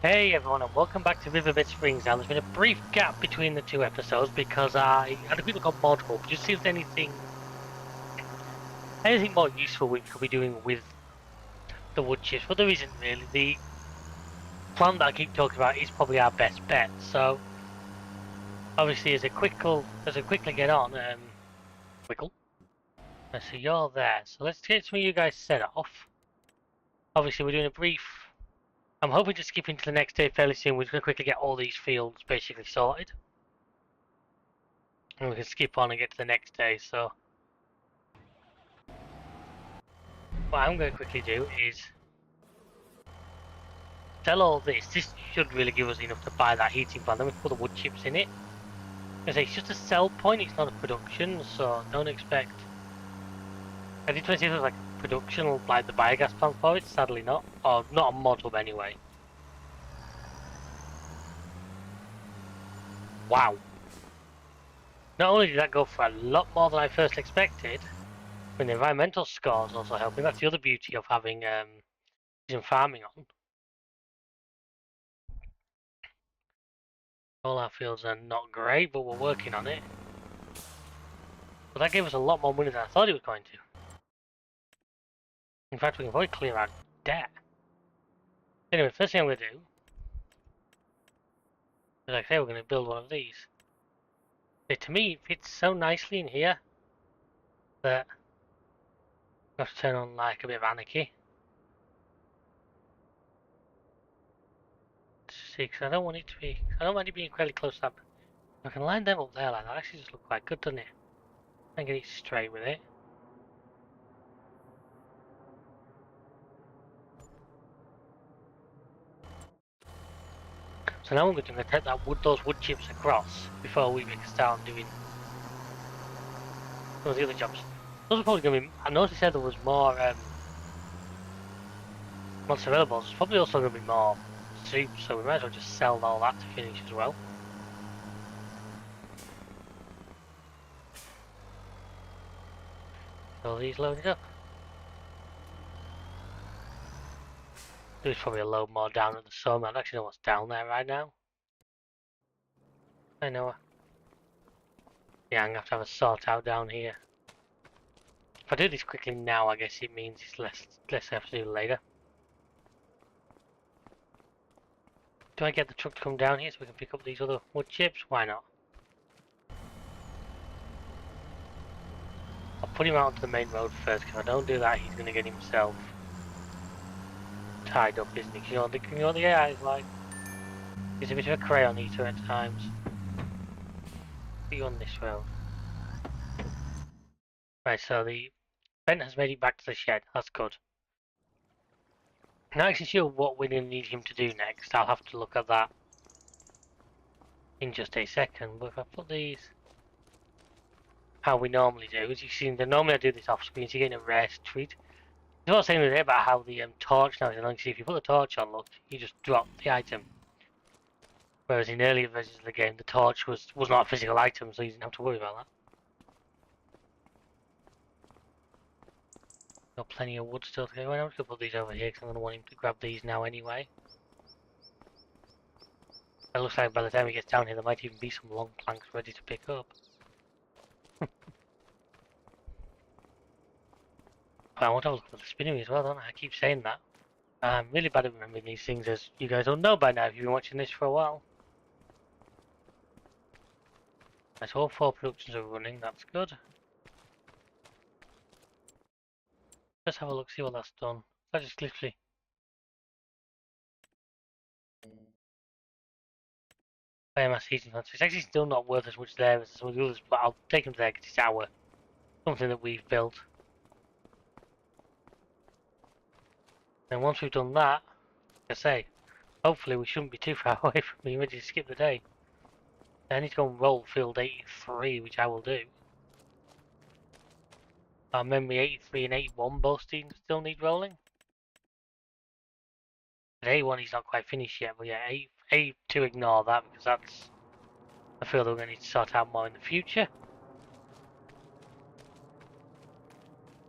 Hey everyone, and welcome back to Riverbend Springs. Now, there's been a brief gap between the two episodes because I had a quick look on Mod Hub just to see if there's anything more useful we could be doing with the wood chips, but there isn't really. The plant that I keep talking about is probably our best bet. So, obviously, as I quickly get on, Wickle. So you're there. So let's get some of you guys set off. Obviously, we're doing a brief. I'm hoping to skip into the next day fairly soon. We're just going to quickly get all these fields basically sorted. And we can skip on and get to the next day, so what I'm going to quickly do is sell all this. This should really give us enough to buy that heating plant. Then we can put the wood chips in it. As I say, it's just a sell point, it's not a production, so don't expect. I did try to see if there was like a production, like the biogas plant for it, sadly not. Or not a mod hub anyway. Wow. Not only did that go for a lot more than I first expected, but the environmental scores also helping. That's the other beauty of having precision farming on. All our fields are not great, but we're working on it. But that gave us a lot more money than I thought it was going to. In fact, we can probably clear our debt. Anyway, first thing I'm going to do is, like I say, we're going to build one of these. To me, it fits so nicely in here that I have to turn on like a bit of anarchy. See, because I don't want it to be. I don't want it being fairly close up. I can line them up there like that. Actually, just look quite good, doesn't it? And get it straight with it. So now we're going to take those wood chips across before we make a start on doing some of the other jobs. Those are probably going to be. I noticed there was more monster available. There's probably also going to be more soup, so we might as well just sell all that to finish as well. All these loaded up. There's probably a load more down at the sawmill. I don't actually know what's down there right now. I know. Yeah, I'm going to have a sort out down here. If I do this quickly now, I guess it means it's less I have to do later. Do I get the truck to come down here so we can pick up these other wood chips? Why not? I'll put him out onto the main road first, because if I don't do that, he's going to get himself tied up, isn't he? You know what the AI is like? He's a bit of a crayon eater at times. Put you on this road. Right, so the vent has made it back to the shed. That's good. Not actually sure what we're going to need him to do next. I'll have to look at that in just a second. But if I put these how we normally do, as you've seen, normally I do this off screen, so you're getting a rare treat. There's what I was saying today about how the torch now is annoying. See, if you put the torch on, look, you just drop the item. Whereas in earlier versions of the game, the torch was not a physical item, so you didn't have to worry about that. Got plenty of wood still to go. I'm just going to put these over here because I'm going to want him to grab these now anyway. It looks like by the time he gets down here, there might even be some long planks ready to pick up. But I want to have a look at the spinnery as well, don't I? I keep saying that. I'm really bad at remembering these things, as you guys all know by now if you've been watching this for a while. Right, so all 4 productions are running, that's good. Let's have a look, see what that's done. That just literally... Biomass heating plants. It's actually still not worth as much there as some of the others, but I'll take them there because it's something that we've built. And once we've done that, like I say, hopefully we shouldn't be too far away from being ready to skip the day. I need to go and roll field 83, which I will do. Our memory 83 and 81 both still need rolling. But 81 is not quite finished yet, but yeah, 82 ignore that because that's a field that we're going to need to sort out more in the future.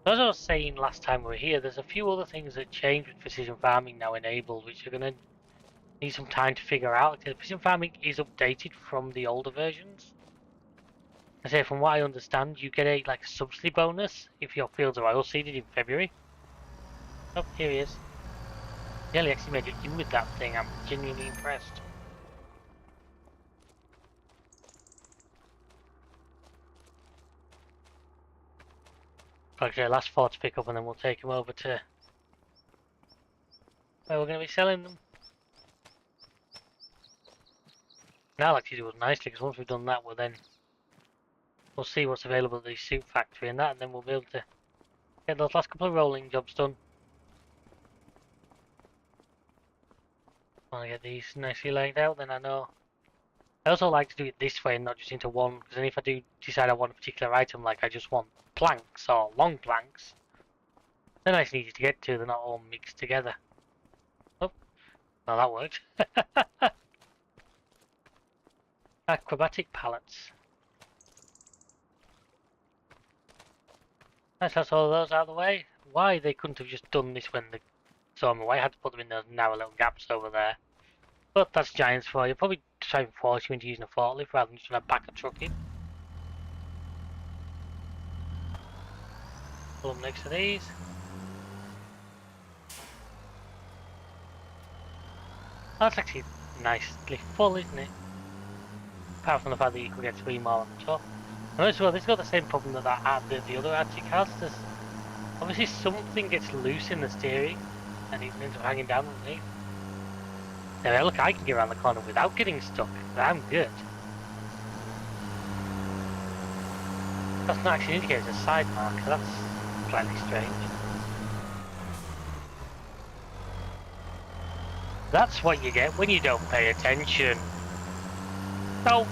As I was saying last time we were here, there's a few other things that changed with precision farming now enabled, which are going to Need some time to figure out. The precision farming is updated from the older versions. I say, from what I understand, you get a subsidy bonus if your fields are oil seeded in February. Oh, here he is. Yeah, he actually made it in with that thing. I'm genuinely impressed. Okay, last 4 to pick up, and then we'll take him over to where we're going to be selling them. Now, I like to do it nicely, because once we've done that, we'll see what's available at the suit factory and that, and then we'll be able to get those last couple of rolling jobs done. When I get these nicely laid out, then I know. I also like to do it this way and not just into one, because then if I do decide I want a particular item, like I just want planks or long planks, they're nice and easy to get to, they're not all mixed together. Oh, well that worked. Acrobatic pallets. That's all of those out of the way. Why they couldn't have just done this when they saw me away, I had to put them in those narrow little gaps over there. But that's giants for you. Probably try and force you into using a forklift rather than just trying to back a truck in. Pull them next to these. That's actually nicely full, isn't it? Apart from the fact that you could get 3 more on the top. And as well, this has got the same problem that the other Arctic has. There's obviously something gets loose in the steering and it ends up hanging down underneath. Now look, I can get around the corner without getting stuck. I'm good. That's not actually indicated as a side marker. That's slightly strange. That's what you get when you don't pay attention. Oh!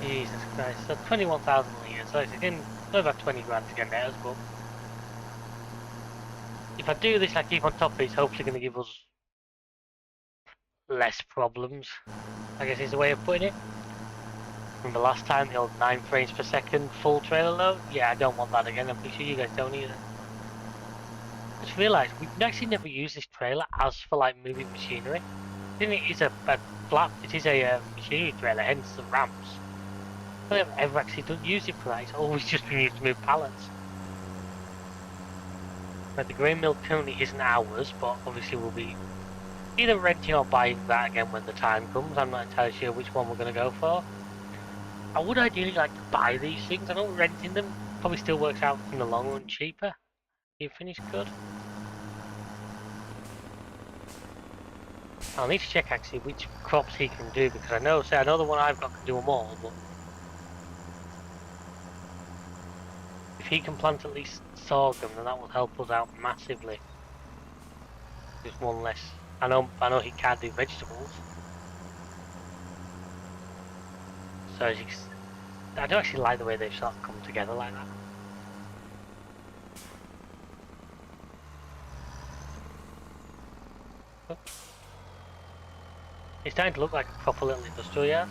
Jesus Christ, so 21,000 litres, so it's again, about 20 grand to get out, but if I do this, I keep on top of it, it's hopefully going to give us less problems, I guess is the way of putting it. Remember last time, the old 9 frames per second full trailer load? Yeah, I don't want that again, I'm pretty sure you guys don't either. Just realised, we've actually never used this trailer as for like moving machinery. It is a machinery trailer, hence the ramps. I haven't ever actually used it for that, it's always just been used to move pallets. But the grain mill currently isn't ours, but obviously we'll be either renting or buying that again when the time comes. I'm not entirely sure which one we're going to go for. I would ideally like to buy these things. I know renting them probably still works out in the long run cheaper. You finished good? I'll need to check actually which crops he can do because I know the one I've got can do them all, but if he can plant at least sorghum, then that will help us out massively. Just one less. I know he can't do vegetables. So I don't actually like the way they've sort of come together like that. Oh. It's starting to look like a proper little industrial yard.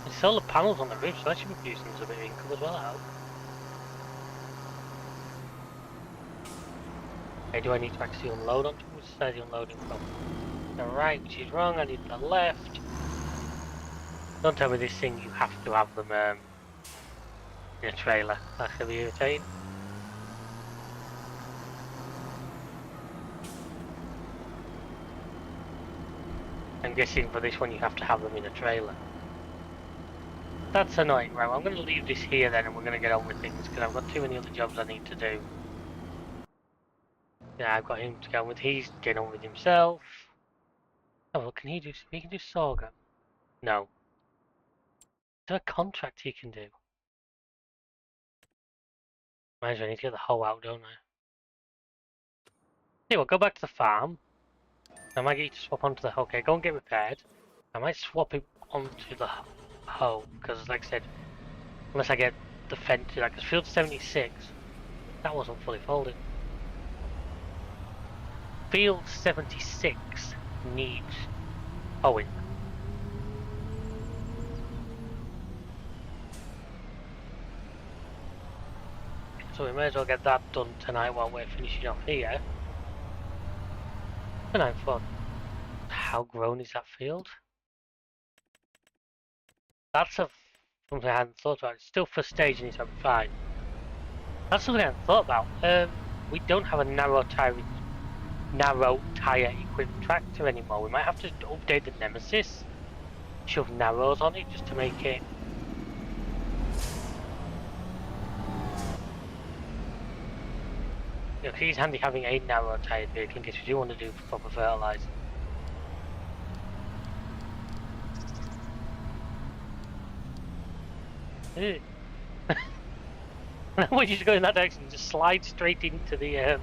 There's solar panels on the roof, so that should be producing us a bit of income as well, I hope. Okay, do I need to actually unload onto which side the unloading from? The right, which is wrong, I need the left. Don't tell me this thing you have to have them in a trailer. That's gonna be irritating. I'm guessing for this one you have to have them in a trailer. That's annoying. Right, well, I'm going to leave this here then and we're going to get on with things because I've got too many other jobs I need to do. Yeah, I've got him to get on with. He's getting on with himself. Oh, well, can he do sorghum? No. Is there a contract he can do? Might as well need to get the hoe out, don't I? See what, go back to the farm. I might get you to swap onto the hoe. Okay, go and get repaired. I might swap it onto the hoe because, like I said, unless I get the fence, like, because field 76, that wasn't fully folded. Field 76 needs hoeing. So we may as well get that done tonight while we're finishing off here. 9-4. How grown is that field? That's something I hadn't thought about. It's still first stage and it's on 5. That's something I hadn't thought about. We don't have a narrow tire equipped tractor anymore. We might have to update the Nemesis, shove narrows on it just to make it. You know, it's handy having a narrow tired vehicle in case we do want to do proper fertilizing. When you just go in that direction, just slide straight into the.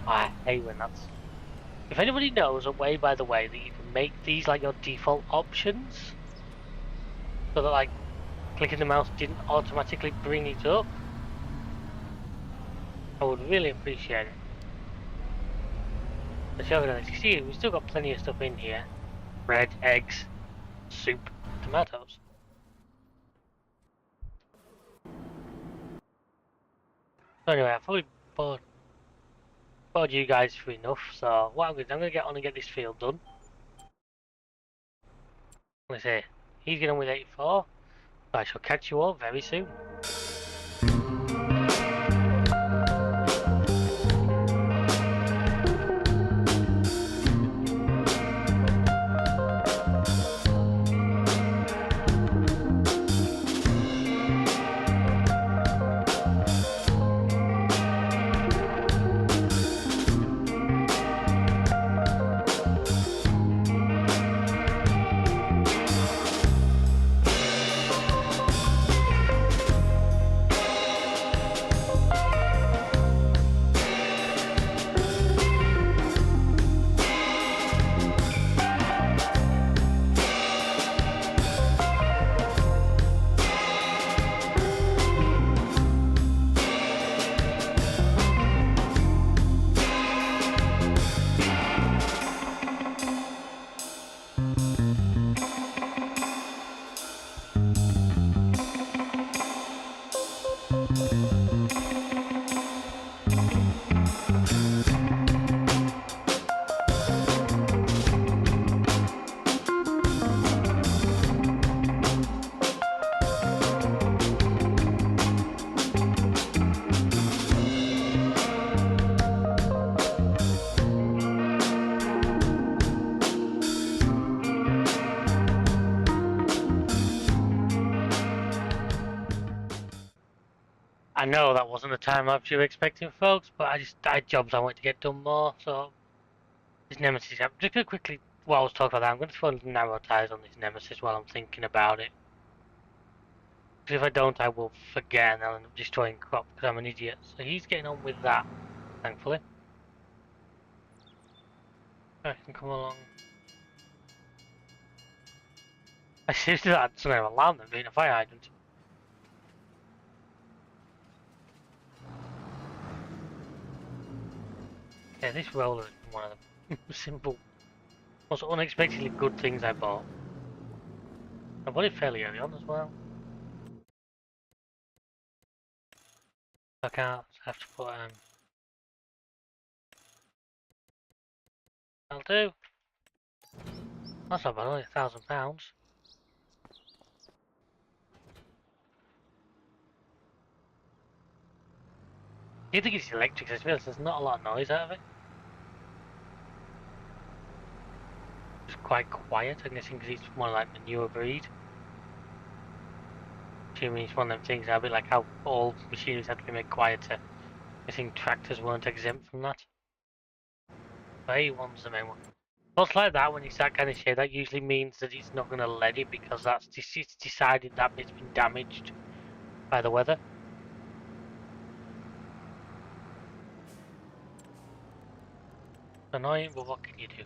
I hate when that's. If anybody knows a way, by the way, that you can make these like your default options, so that like clicking the mouse didn't automatically bring it up, I would really appreciate it. Let's have another. See, we've still got plenty of stuff in here: bread, eggs, soup, tomatoes. So anyway, I've probably bored you guys for enough. So what I'm going to do, I'm going to get on and get this field done. Let's say he's getting on with 84. I shall catch you all very soon. I know that wasn't the time lapse you were expecting, folks, but I had jobs I wanted to get done more, so this Nemesis. I'm just going to quickly, while I was talking about that, I'm going to throw narrow tires on this Nemesis while I'm thinking about it. Because if I don't, I will forget and I'll end up destroying crop because I'm an idiot. So he's getting on with that, thankfully. I can come along. I seriously had some kind of alarm that being a fire hydrant. Yeah, this roller is one of the simple, most unexpectedly good things I bought. I bought it fairly early on as well. I can't have to put I'll do. That's not bad, only £1,000. Do you think it's electric? I feel there's not a lot of noise out of it. It's quite quiet, I'm guessing because it's more like the newer breed. Assuming it's one of them things, a bit like how all machineries had to be made quieter. I think tractors weren't exempt from that. But A1's the main one. Stuff like that, when it's that kind of shade, that usually means that it's not going to let it because it's decided that bit's been damaged by the weather. Annoying, but what can you do?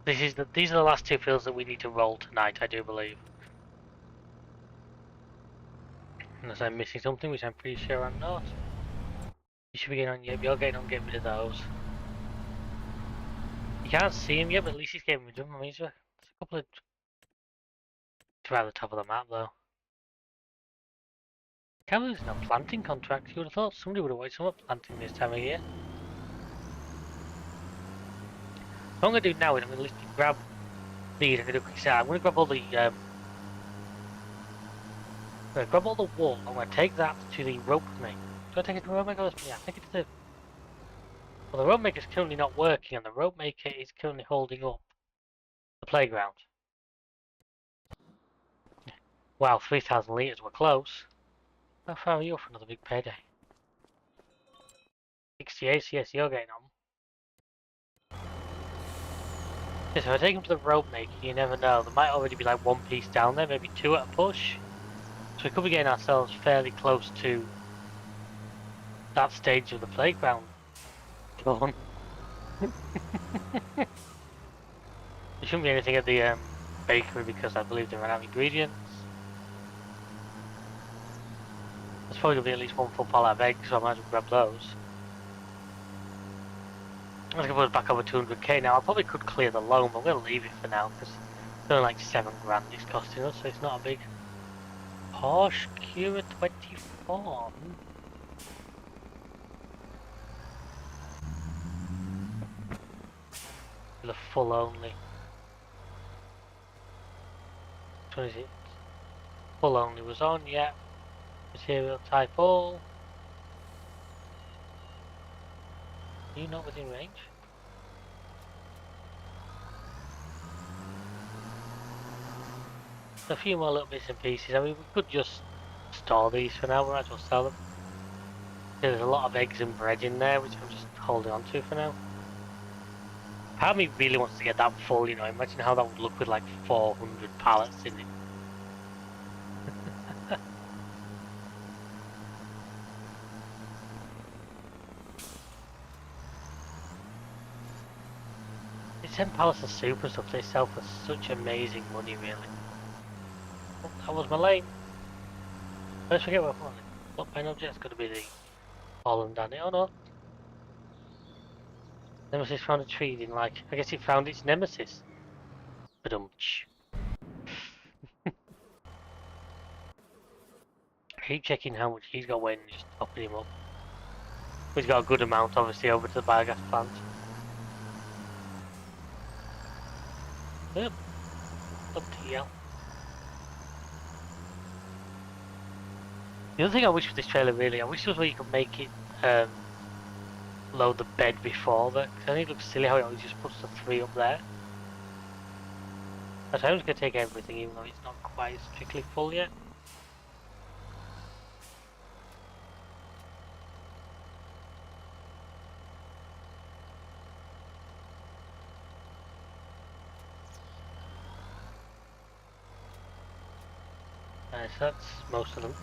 These are the last two fields that we need to roll tonight, I do believe. Unless I'm missing something, which I'm pretty sure I'm not. You should be getting on, yep, you're getting on getting rid of those. You can't see him yet, but at least he's getting rid of them. I mean, there's a couple of... It's right at the top of the map, though. Can't believe there's no planting contracts. You would have thought somebody would have wanted some planting this time of year. What I'm going to do now is I'm going to literally grab these. I'm going to do a quick set. I'm going to grab all the wool. I'm going to take that to the rope maker. Do I take it to the rope maker? Yeah, take it to the... Well, the rope maker is currently not working, and the rope maker is currently holding up the playground. Wow, 3,000 litres. We're close. How far are you for another big payday? 68, yes, you're getting on. Yeah, so if I take them to the rope maker, you never know. There might already be like one piece down there, maybe two at a push. So we could be getting ourselves fairly close to that stage of the playground. Done. There shouldn't be anything at the bakery because I believe they ran out of ingredients. There's probably going to be at least one full pallet of eggs, so I might as well grab those. I'm going to put us back over 200k now. I probably could clear the loan, but I'm going to leave it for now because it's only like 7 grand it's costing us, so it's not a big... Porsche Cura 24. The full only. Which one is it? Full only was on, yeah. Material type all. Are you not within range? A few more little bits and pieces. I mean, we could just store these for now. We might as well sell them. There's a lot of eggs and bread in there, which I'm just holding on to for now. Part of me really wants to get that full, you know. Imagine how that would look with like 400 pallets in it. These 10 pallets of soup and stuff, they sell for such amazing money, really. Oh, that was my lane. Let's forget what one. What main object's going to be the column down here? Oh no. Nemesis found a tree, didn't like. I guess it found its nemesis. Badumch. Keep checking how much he's got waiting and just topping him up. He's got a good amount, obviously, over to the biogas plant. Yep. Up to you. The other thing I wish with this trailer, really, I wish there was where you could make it load the bed before that. Because I think it looks silly how it always just puts the 3 up there. I was going to take everything, even though it's not quite strictly full yet. So that's most of them.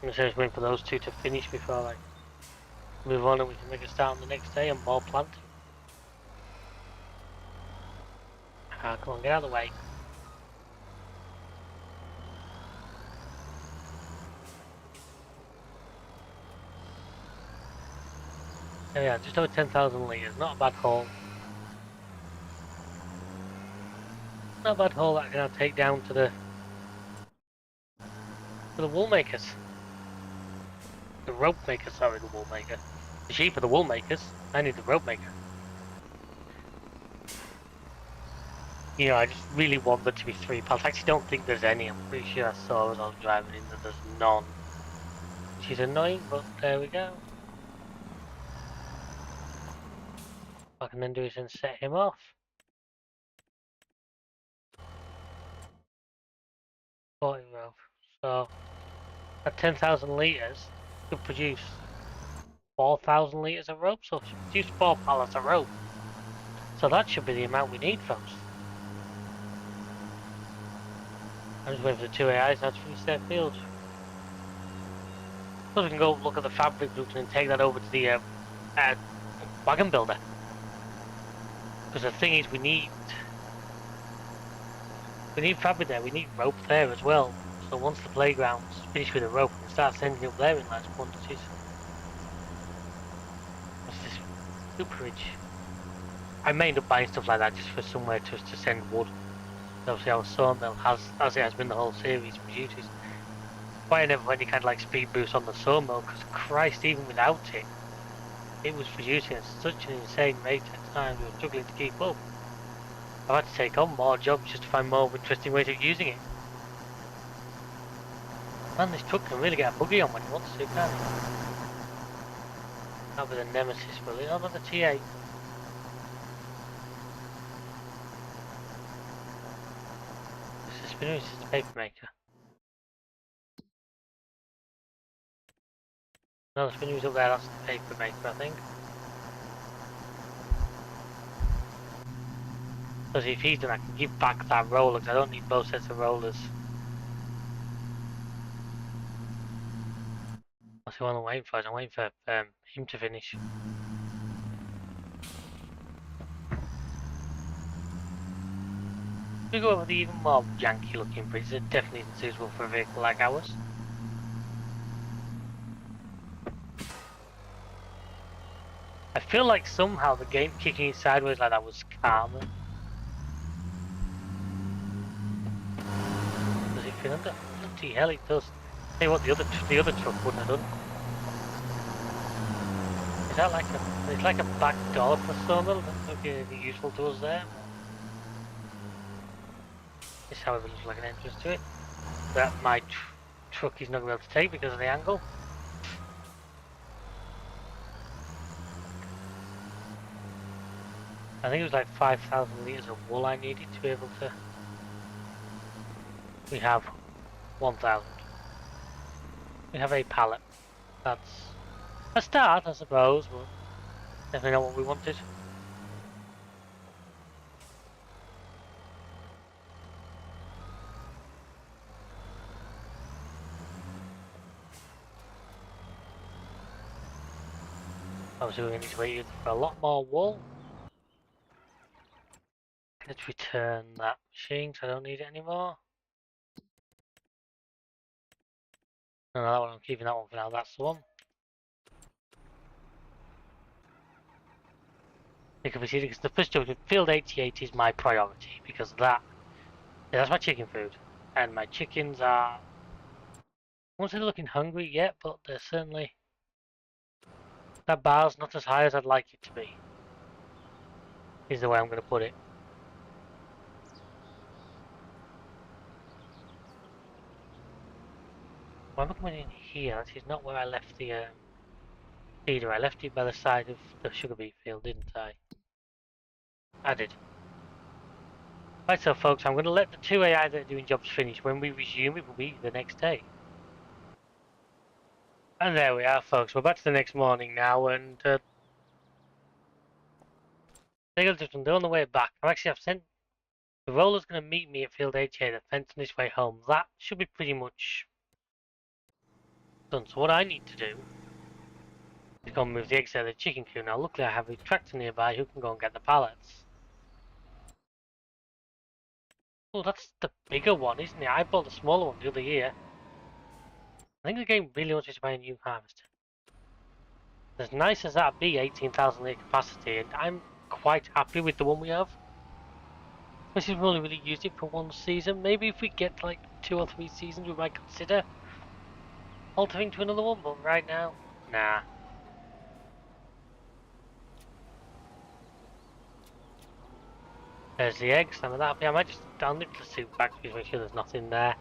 I'm just waiting for those 2 to finish before I move on and we can make a start on the next day and more planting. Ah, come on, get out of the way. There we are, just over 10,000 litres, not a bad haul. Not a bad haul that I can now take down to the wool makers. The rope maker, sorry, the wool maker. The sheep are the wool makers. I need the rope maker. You know, I just really want there to be 3 pallets. I actually don't think there's any. I'm pretty sure I saw as I was driving in that there's none. Which is annoying, but there we go. What I can then do is then set him off. So, at 10,000 litres, could produce 4,000 litres of rope, so it should produce 4 pallets of rope. So that should be the amount we need, folks. I'm just waiting for the 2 AIs now to finish their fields. Suppose we can go look at the fabric route and take that over to the wagon builder. Because the thing is, we need fabric there, we need rope there as well. So once the playground's finished with the rope, we can start sending up there in large quantities. What's this? Cooperage. I may end up buying stuff like that just for somewhere to send wood. Obviously our sawmill has, as it has been the whole series, produces why I never put any kind of like speed boost on the sawmill, because Christ, even without it, it was producing at such an insane rate at times we were struggling to keep up. I've had to take on more jobs just to find more interesting ways of using it. Man, this truck can really get a buggy on when he wants to, can't he? That'll be the nemesis, will it? Oh, not the T8. It's the spinner, it's the paper maker. No, the spinner is up there, that's the paper maker, I think. Because if he's done, I can give back that roller, because I don't need both sets of rollers. That's the one I'm waiting for, I'm waiting for him to finish. We go over the even more janky looking bridge that definitely isn't suitable for a vehicle like ours. I feel like somehow the game kicking it sideways like that was calmer. Does it feel under? Bloody hell, it does. Tell you what, the other truck wouldn't have done. Is that like a? It's like a back door for sawmill. That would be anything useful to us there. But this, however, looks like an entrance to it that my truck is not going to be able to take because of the angle. I think it was like 5,000 liters of wool I needed to be able to. We have 1,000. We have a pallet. That's a start, I suppose, but definitely not what we wanted. Obviously, we're going to need to wait for a lot more wool. Let's return that machine, so I don't need it anymore. No, that one, I'm keeping that one for now, that's the one. Because the first job, field 88 is my priority, because that's my chicken food. And my chickens are, I won't say they're looking hungry yet, but they're certainly, that bar's not as high as I'd like it to be, is the way I'm going to put it. Why am I coming in here? This is not where I left the feeder. I left it by the side of the sugar beet field, didn't I? I did. Right, so folks, I'm going to let the two AI that are doing jobs finish. When we resume, it will be the next day. And there we are, folks. We're back to the next morning now, and they're on the way back. I've sent the roller's going to meet me at Field HA, the fence on his way home. That should be pretty much done. So what I need to do is go and move the eggs out of the chicken coop. Now, luckily, I have a tractor nearby who can go and get the pallets. Oh, that's the bigger one, isn't it? I bought the smaller one the other year. I think the game really wants me to buy a new harvester. As nice as that be, 18,000 litre capacity, and I'm quite happy with the one we have. Especially if we've only really used it for one season. Maybe if we get like 2 or 3 seasons, we might consider altering to another one, but right now, nah. There's the eggs, I'm happy. I'll nip the soup back to make sure there's nothing there.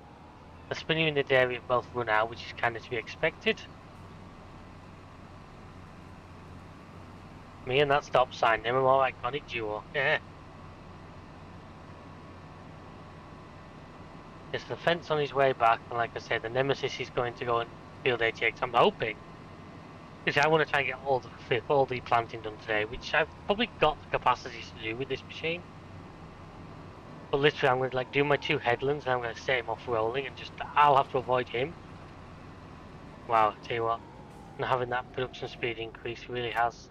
The spinner and the dairy have both run out, which is kind of to be expected. Me and that stop sign, they're a more iconic duo. Yeah. There's the fence on his way back, and like I said, the Nemesis is going to go and field 88. I'm hoping. Because I want to try and get all the planting done today, which I've probably got the capacities to do with this machine. But literally, I'm going to like do my 2 headlands, and I'm going to set him off rolling, and I'll have to avoid him. Wow, I tell you what, and having that production speed increase really has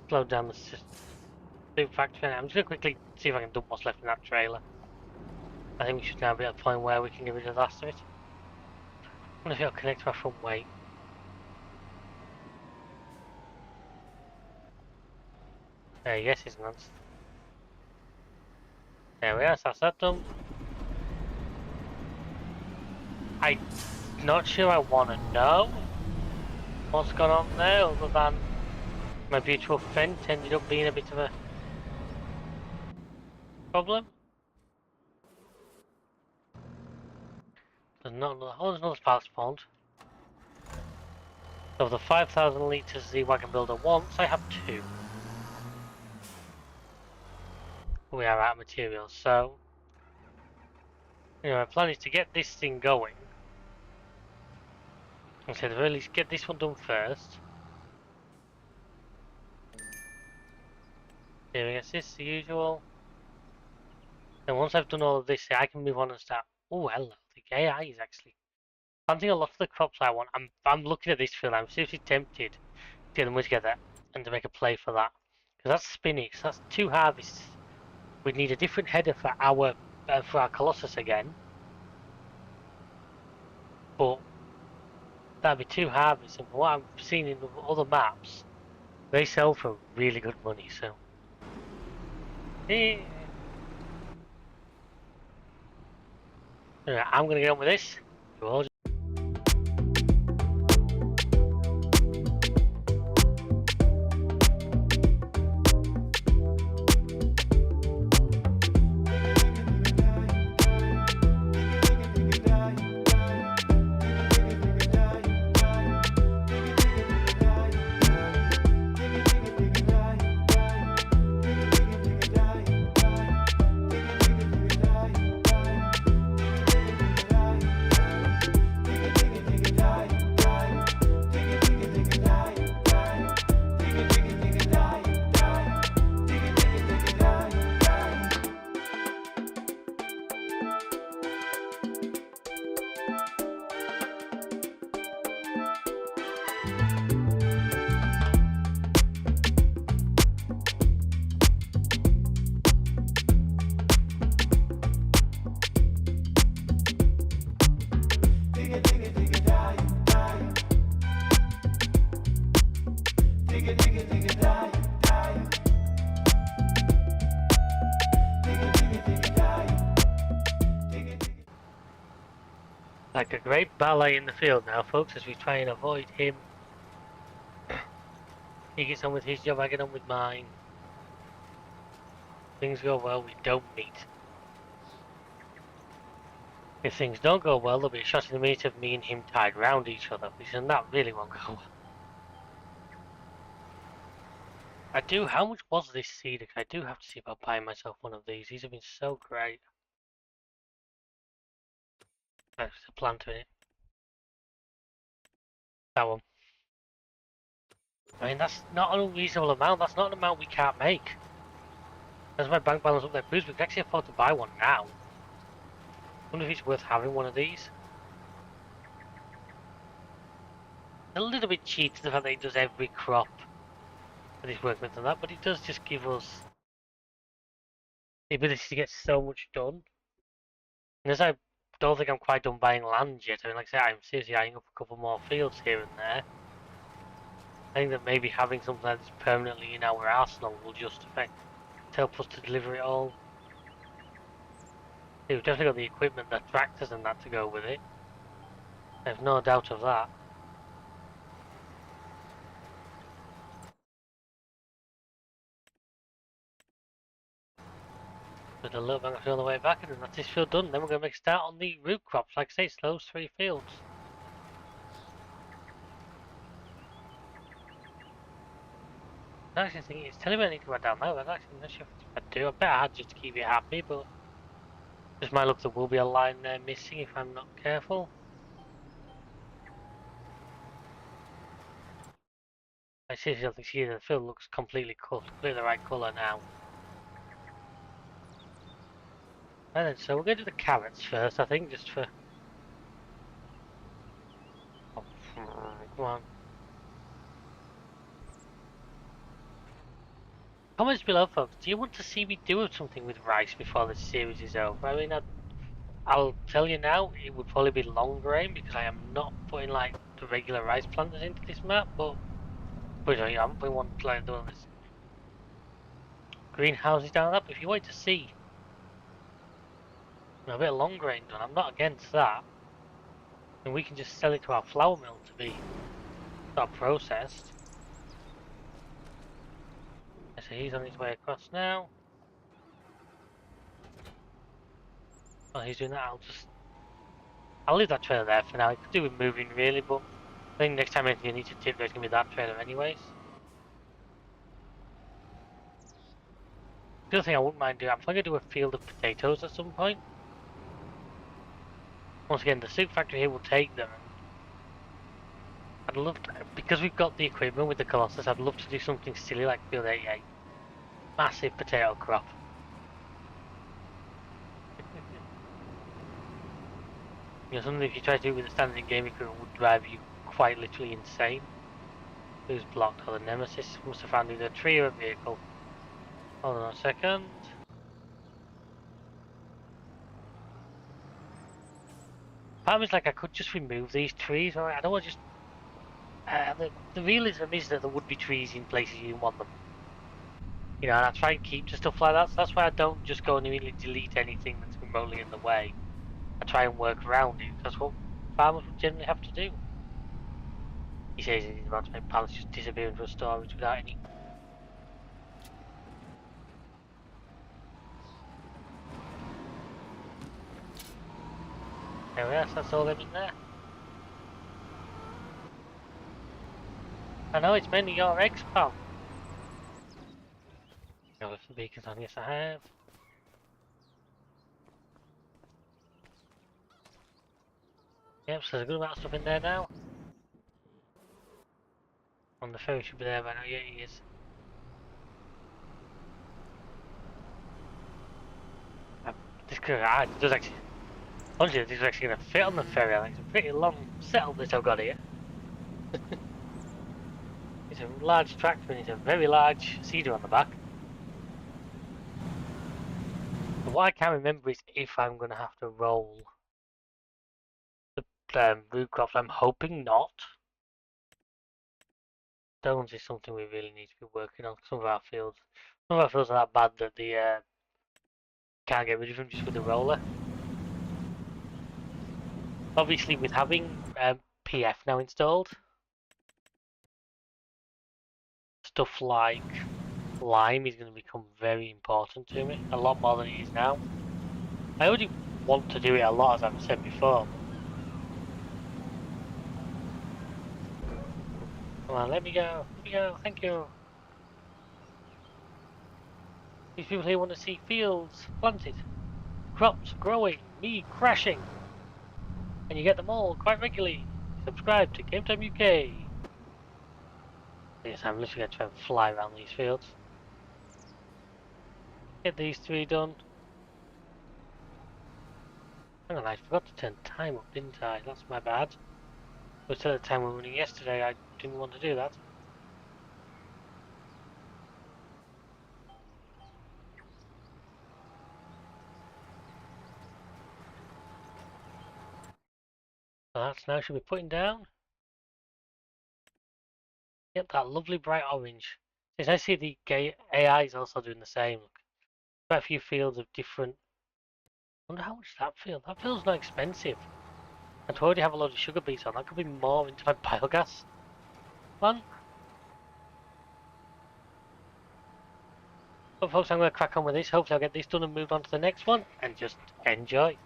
slowed down the soup factory. I'm just going to quickly see if I can dump what's left in that trailer. I think we should now be at a point where we can get rid of the last of it. I wonder if it'll connect to my front weight. Yes, isn't it? There we are, so that's that done. I'm not sure I want to know what's gone on there, other than my beautiful friend ended up being a bit of a problem. There's not another, oh, there's another spark spawned. So of the 5,000 litres the wagon builder wants, I have 2. We are out of materials, so my plan is to get this thing going. I said, at least get this one done first. Here against this, the usual. Then once I've done all of this, I can move on and start. Oh, hello, the AI is actually planting a lot of the crops I want. I'm looking at this field. I'm seriously tempted to get them together and to make a play for that. Because that's spinach. So that's 2 harvests. We'd need a different header for our Colossus again. But that'd be 2 harvests, and from what I've seen in other maps, they sell for really good money. So, yeah. Anyway, I'm gonna get on with this. Like a great ballet in the field now, folks, as we try and avoid him. He gets on with his job, I get on with mine. Things go well, we don't meet. If things don't go well, there'll be a shot in the minute of me and him tied round each other, which and that really won't go well. How much was this seed? I do have to see about buying myself one of these. These have been so great. There's a plant in it. That one. I mean, that's not an unreasonable amount. That's not an amount we can't make. As my bank balance up there proves, we can actually afford to buy one now. I wonder if it's worth having one of these. A little bit cheated the fact that it does every crop that is working on that, but it does just give us the ability to get so much done. And as I don't think I'm quite done buying land yet, I mean, like I said, I'm seriously eyeing up a couple more fields here and there. I think that maybe having something that's permanently in our arsenal will just help us to deliver it all. We've definitely got the equipment, the tractors and that to go with it. I have no doubt of that. But a little bit on the way back, and then that's this field done. Then we're going to make a start on the root crops. Like I say, it's those 3 fields. I actually think it's telling me I need to go down there, but actually I'm not sure if I do. I bet I had just to keep it happy, but just might look there will be a line there missing if I'm not careful. I seriously don't think the field looks completely cut, completely the right colour now. And then, so we're going to do the carrots first, I think, just for... Oh, come on. Comments below, folks. Do you want to see me do something with rice before the series is over? I mean, I'll tell you now, it would probably be long grain because I am not putting like the regular rice planters into this map, but we want like doing this greenhouses down that. But if you want to see a bit of long grain done. I'm not against that. And we can just sell it to our flour mill to be sort of processed. So he's on his way across now. While he's doing that, I'll leave that trailer there for now. It could do with moving really, but I think next time anything you need to tip, there's gonna be that trailer anyways. The other thing I wouldn't mind doing, I'm probably gonna do a field of potatoes at some point. Once again, the soup factory here will take them. I'd love to, because we've got the equipment with the Colossus, I'd love to do something silly like Field 88. Massive potato crop. You know, something if you try to do with the standard game equipment would drive you quite literally insane. Who's blocked? Oh, the Nemesis must have found either a tree or a vehicle. Hold on a second. Part of me's like I could just remove these trees, or I don't want to just... the realism is that there would be trees in places you didn't want them. You know, and I try and keep to stuff like that, so that's why I don't just go and immediately delete anything that's remotely in the way. I try and work around it, that's what farmers would generally have to do. He says he's about to make pallets just disappear into a storage without any... There we are, so that's all them in there. I know, it's mainly your eggs, pal. I've left the beacons on, yes I have. Yep, so there's a good amount of stuff in there now. On the ferry should be there by now, yeah he is. This could, it does actually, honestly this is actually going to fit on the ferry. I think it's a pretty long setup that I've got here. It's a large tractor and it's a very large seeder on the back. But what I can't remember is if I'm going to have to roll the root crops. I'm hoping not. Stones is something we really need to be working on. Some of our fields are that bad that the can't get rid of them just with the roller. Obviously, with having PF now installed, stuff like lime is going to become very important to me, a lot more than it is now. I already want to do it a lot, as I've said before. Come on, let me go, thank you. These people here want to see fields planted, crops growing, me crashing. And you get them all quite regularly. Subscribe to GametimeUK. Yes, I'm literally going to try and fly around these fields. Get these 3 done. Hang on, I forgot to turn time up, didn't I? That's my bad. But still at the time we were running yesterday, I didn't want to do that. So that's now should be putting down. Yep, that lovely bright orange. As I see the AI is also doing the same. Look, quite a few fields of different. I wonder how much that field. That field's not expensive. And to already have a load of sugar beets on, that could be more into my biogas. One. But folks, I'm going to crack on with this. Hopefully I'll get this done and move on to the next one. And just enjoy.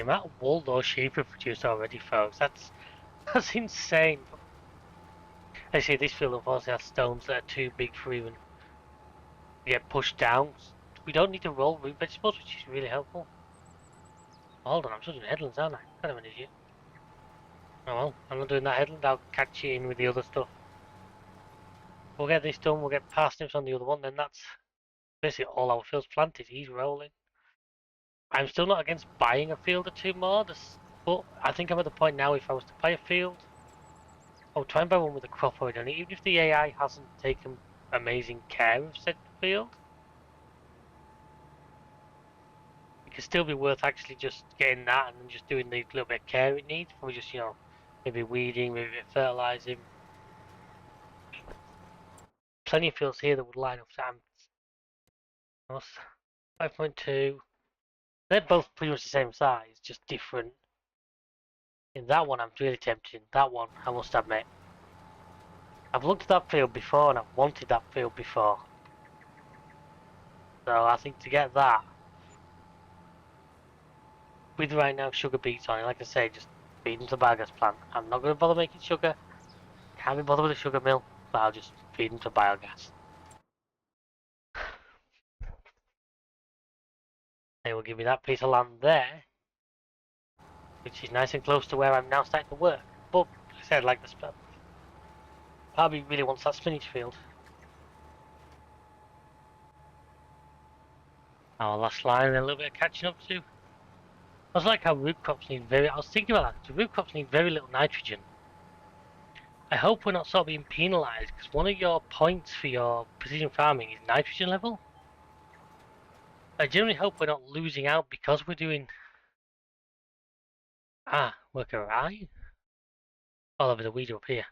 amount of wool those sheep have produced already, folks, that's insane. I see this field unfortunately has stones that are too big for even to get pushed down. We don't need to roll root vegetables, which is really helpful. Hold on, I'm still doing headlands, aren't I? Kind of an idiot. Oh well, I'm not doing that headland, I'll catch you in with the other stuff. We'll get this done, we'll get parsnips on the other one, then that's basically all our fields planted. He's rolling. I'm still not against buying a field or two more, but I think I'm at the point now if I was to buy a field, I'll try and buy one with a crop already on it, even if the AI hasn't taken amazing care of said field. It could still be worth actually just getting that and then just doing the little bit of care it needs, probably just, maybe weeding, maybe fertilizing. Plenty of fields here that would line up to 5.2. They're both pretty much the same size, just different. In that one, I'm really tempted. That one, I must admit. I've looked at that field before and I've wanted that field before. So I think to get that, with right now sugar beets on it, like I say, just feed them to the biogas plant. I'm not going to bother making sugar. Can't be bothered with a sugar mill, but I'll just feed them to biogas. They will give me that piece of land there, which is nice and close to where I'm now starting to work. But, like I said, like the spell. Part of me really wants that spinach field. Our last line and a little bit of catching up to. I was like how root crops need I was thinking about that, because root crops need very little nitrogen. I hope we're not sort of being penalised, because one of your points for your precision farming is nitrogen level. I generally hope we're not losing out because we're doing... worker eye? All over the weed up here.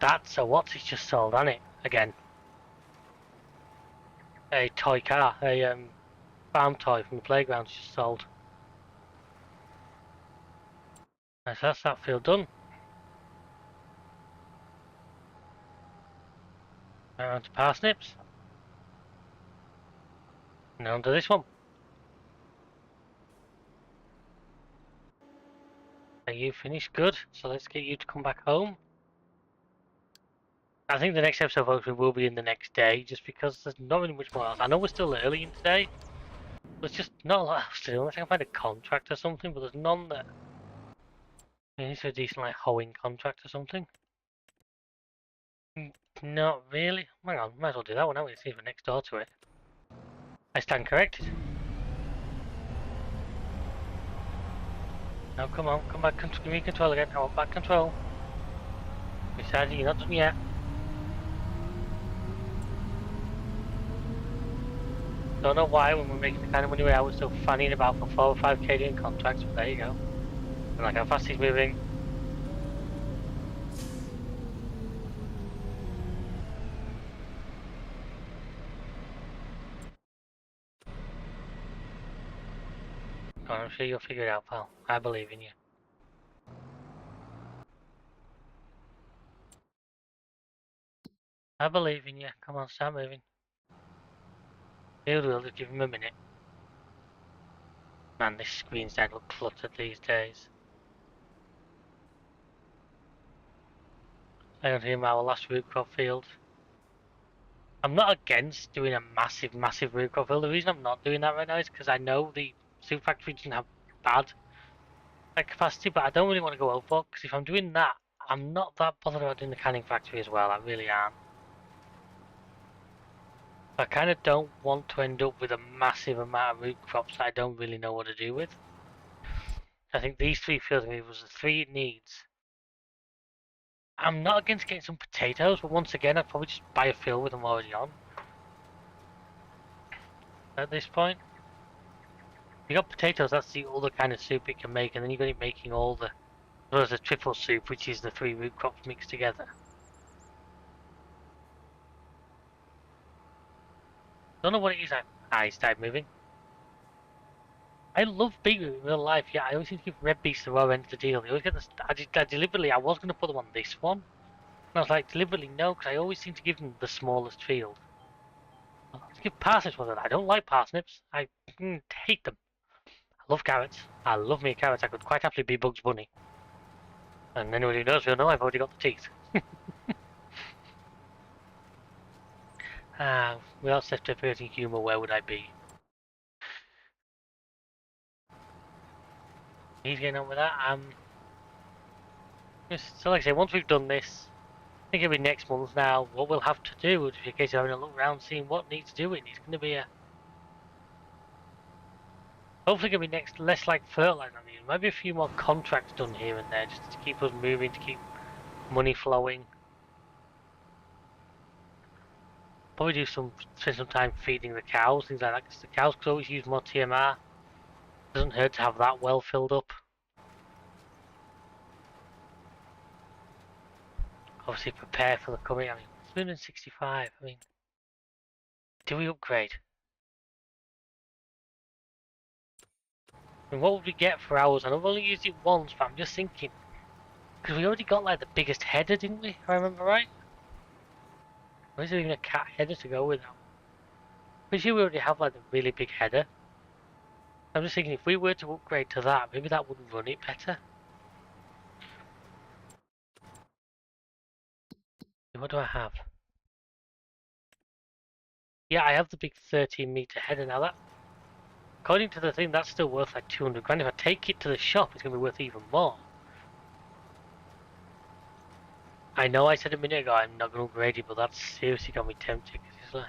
That's a what's he's just sold, hasn't it? Again. A toy car, a farm toy from the playground's just sold. So that's that field done. Around to parsnips. And on to this one. Are you finished? Good. So let's get you to come back home. I think the next episode, folks, will be in the next day, just because there's not really much more else. I know we're still early in today. There's just not a lot else to do, unless I can find a contract or something, but there's none that... It needs a decent, like, hoeing contract or something. Not really. Hang on, might as well do that one, haven't we? See if we're next door to it. I stand corrected. Now come on, come back, give me control again. I want back control. Besides, you're not done yet. Don't know why when we're making the kind of money we are, we're still fanning about for 4 or 5k doing contracts, but there you go. And like how fast he's moving. I'm sure you'll figure it out, pal. I believe in you. I believe in you. Come on, start moving. We'll just give him a minute. Man, this screen's starting to look cluttered these days. I got him our last root crop field. I'm not against doing a massive root crop field. The reason I'm not doing that right now is because I know the super factory doesn't have bad capacity, but I don't really want to go overboard, because if I'm doing that, I'm not that bothered about doing the canning factory as well. I really am. I kind of don't want to end up with a massive amount of root crops that I don't really know what to do with. I think these 3 fields was the 3 it needs. I'm not against getting some potatoes, but once again, I'd probably just buy a field with them already on. At this point. You got potatoes, that's the other kind of soup it can make, and then you've got it making all the... There's a triple soup, which is the 3 root crops mixed together. Don't know what it is. I started moving. I love beetroot in real life. Yeah, I always seem to give red beets the raw end of the deal. They always get the. I deliberately. I was going to put them on this one, I was like, deliberately no, because I always seem to give them the smallest field. Let's give parsnips one of that. I don't like parsnips. I hate them. I love carrots. I love me carrots. I could quite happily be Bugs Bunny. And anyone who knows will know I've already got the teeth. Without self-deprecating humour, where would I be? He's getting on with that. So like I say, once we've done this, I think it'll be next month now. What we'll have to do is, in case of having a look around, seeing what needs doing. It's going to be a hopefully going to be next less like fertilizer. Maybe a few more contracts done here and there, just to keep us moving, to keep money flowing. Probably spend some time feeding the cows, things like that, because the cows could always use more TMR. Doesn't hurt to have that well filled up. Obviously prepare for the coming. 365. Do we upgrade? What would we get for ours? I've only used it once, but I'm just thinking, because we already got like the biggest header, didn't we? If I remember right. Or is there even a cat header to go with that? Pretty sure we already have like the really big header. I'm just thinking if we were to upgrade to that, maybe that would run it better. What do I have? Yeah, I have the big 13-meter header now. That, according to the thing, that's still worth like 200 grand. If I take it to the shop, it's going to be worth even more. I know I said a minute ago I'm not going to upgrade it, but that's seriously got me tempted. Cause it's like,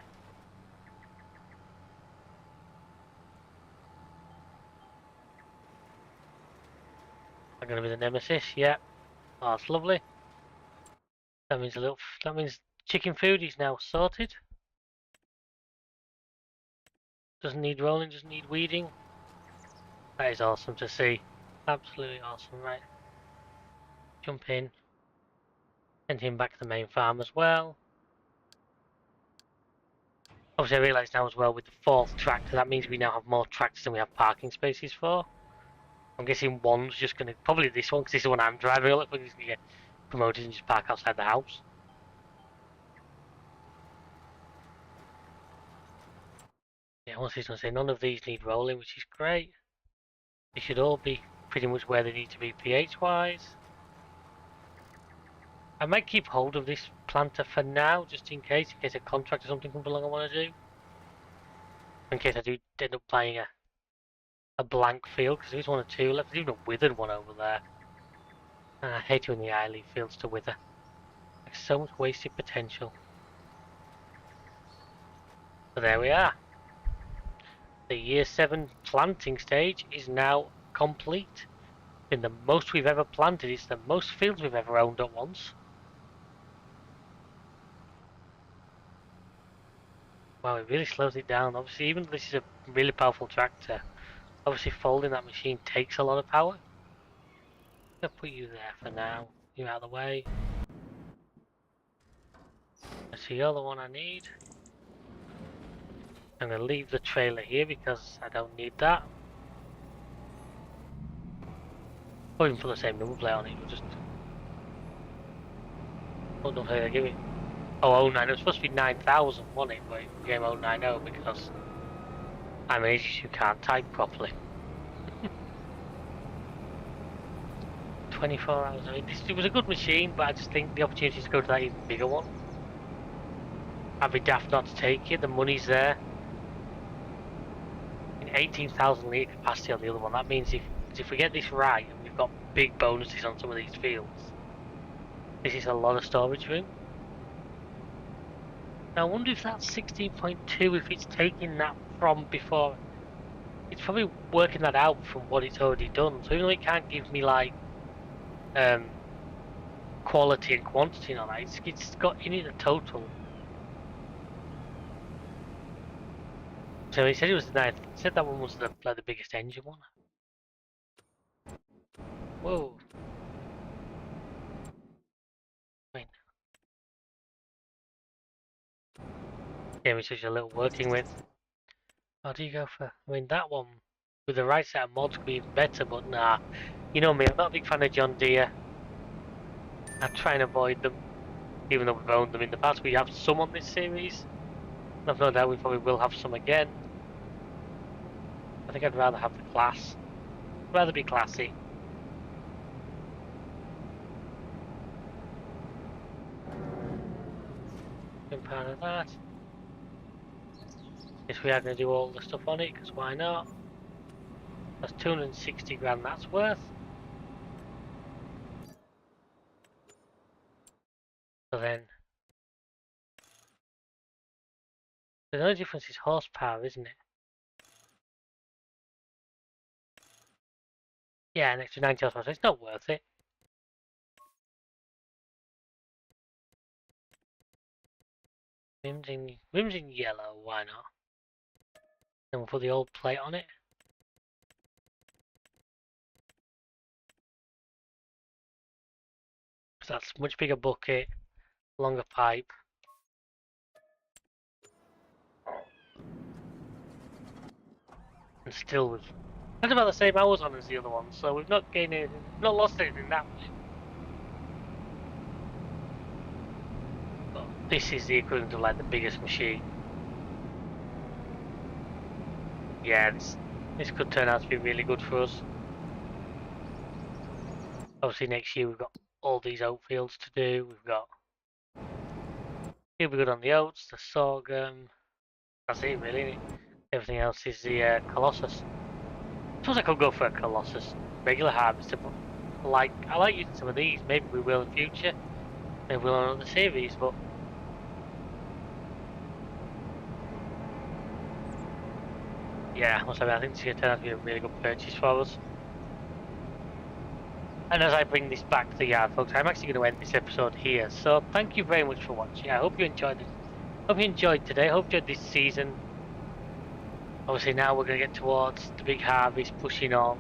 I'm going to be the nemesis. Yeah, oh, that's lovely. That means That means chicken food is now sorted. Doesn't need rolling. Doesn't need weeding. That is awesome to see. Absolutely awesome. Right, jump in. Send him back to the main farm as well. Obviously, I realise now as well with the 4th tractor, that means we now have more tractors than we have parking spaces for. I'm guessing one's just going to, probably this one, because this is the one I'm driving. Look, he's going to get promoted and just park outside the house. Yeah, once he's going to say none of these need rolling, which is great. They should all be pretty much where they need to be pH-wise. I might keep hold of this planter for now, just in case a contract or something comes along I want to do. In case I do end up buying a blank field, because there's 1 or 2 left. There's even a withered one over there. And I hate when the eye leaf fields to wither. Like so much wasted potential. But there we are. The year 7 planting stage is now complete. Been the most we've ever planted. It's the most fields we've ever owned at once. Wow, it really slows it down. Obviously, even though this is a really powerful tractor, obviously folding that machine takes a lot of power. I'm going to put you there for now. You're out of the way. So you're the one I need. I'm going to leave the trailer here because I don't need that. Or even put the same number plate on it. We'll just... What number plate did I give it? Oh, 09. It was supposed to be 9,000, wasn't it? But it became 090 because I'm an idiot who can't type properly. 24 hours. It was a good machine, but I just think the opportunity to go to that even bigger one. I'd be daft not to take it. The money's there. 18,000 litre capacity on the other one. That means if we get this right, and we've got big bonuses on some of these fields, this is a lot of storage room. Now I wonder if that's 16.2, if it's taking that from before. It's probably working that out from what it's already done. So even though it can't give me like quality and quantity and all that, it's got in it the total. So he said it was nice. He said that one was the biggest engine one. Whoa. Gave me such a little working with. What do you go for? That one with the right set of mods could be even better, but nah. You know me, I'm not a big fan of John Deere. I try and avoid them. even though we've owned them in the past. We have some on this series. I've no doubt we probably will have some again. I think I'd rather have the class. I'd rather be classy. Part of that. Yes, we are going to do all the stuff on it, because why not? That's 260 grand that's worth. So then, the only difference is horsepower, isn't it? Yeah, an extra 90 horsepower, so it's not worth it. Rims in yellow, why not? Then we'll put the old plate on it. So that's much bigger bucket, longer pipe. And still we've had about the same hours on as the other one, so we've not gained anything, not lost anything that way. But this is the equivalent of like the biggest machine. Yeah, this could turn out to be really good for us. Obviously next year we've got all these oat fields to do. He'll be good on the oats, the sorghum. That's it really. Everything else is the Colossus. I suppose I could go for a Colossus regular harvester, but I like using some of these. Maybe we will in future. Maybe we'll on another series, but yeah, I think this is going to turn out to be a really good purchase for us. And as I bring this back to the yard, folks, I'm actually going to end this episode here. So thank you very much for watching. I hope you enjoyed it. Hope you enjoyed today. Hope you enjoyed this season. Obviously now we're going to get towards the big harvest, pushing on.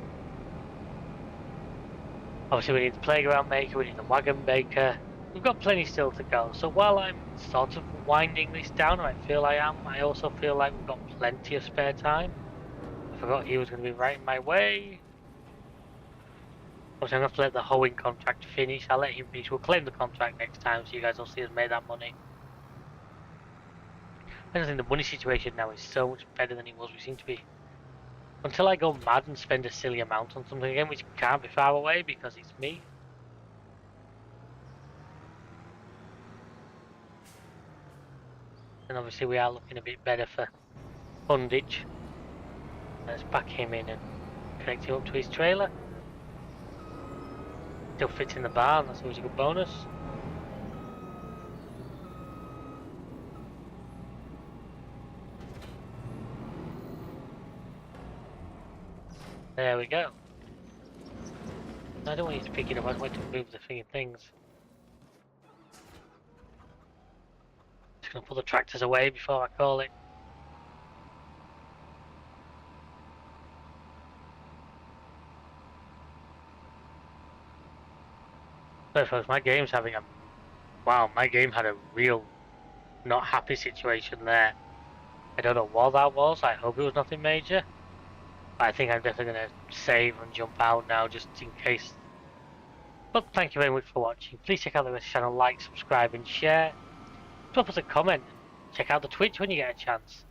Obviously we need the playground maker, we need the wagon maker. We've got plenty still to go. So while I'm sort of winding this down, I feel I am, I also feel like we've got plenty of spare time. I forgot he was going to be right in my way. Obviously I'm going to have to let the hoeing contract finish. I'll let him finish. We'll claim the contract next time so you guys will see us make that money. I just think the money situation now is so much better than it was. We seem to be... Until I go mad and spend a silly amount on something again, which can't be far away because it's me. And obviously we are looking a bit better for fundage. Let's back him in and connect him up to his trailer. Still fits in the barn, that's always a good bonus. There we go. I don't want you to pick it up, I just want you to move the things. Just gonna put the tractors away before I call it. So folks, my game had a real not happy situation there. I don't know what that was, I hope it was nothing major. But I think I'm definitely gonna save and jump out now just in case. But thank you very much for watching. Please check out the rest of the channel, like, subscribe and share. Drop us a comment. Check out the Twitch when you get a chance.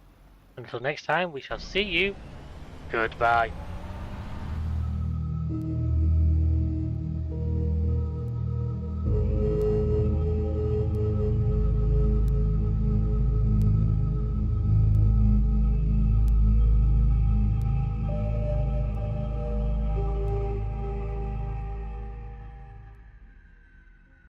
Until next time, we shall see you. Goodbye.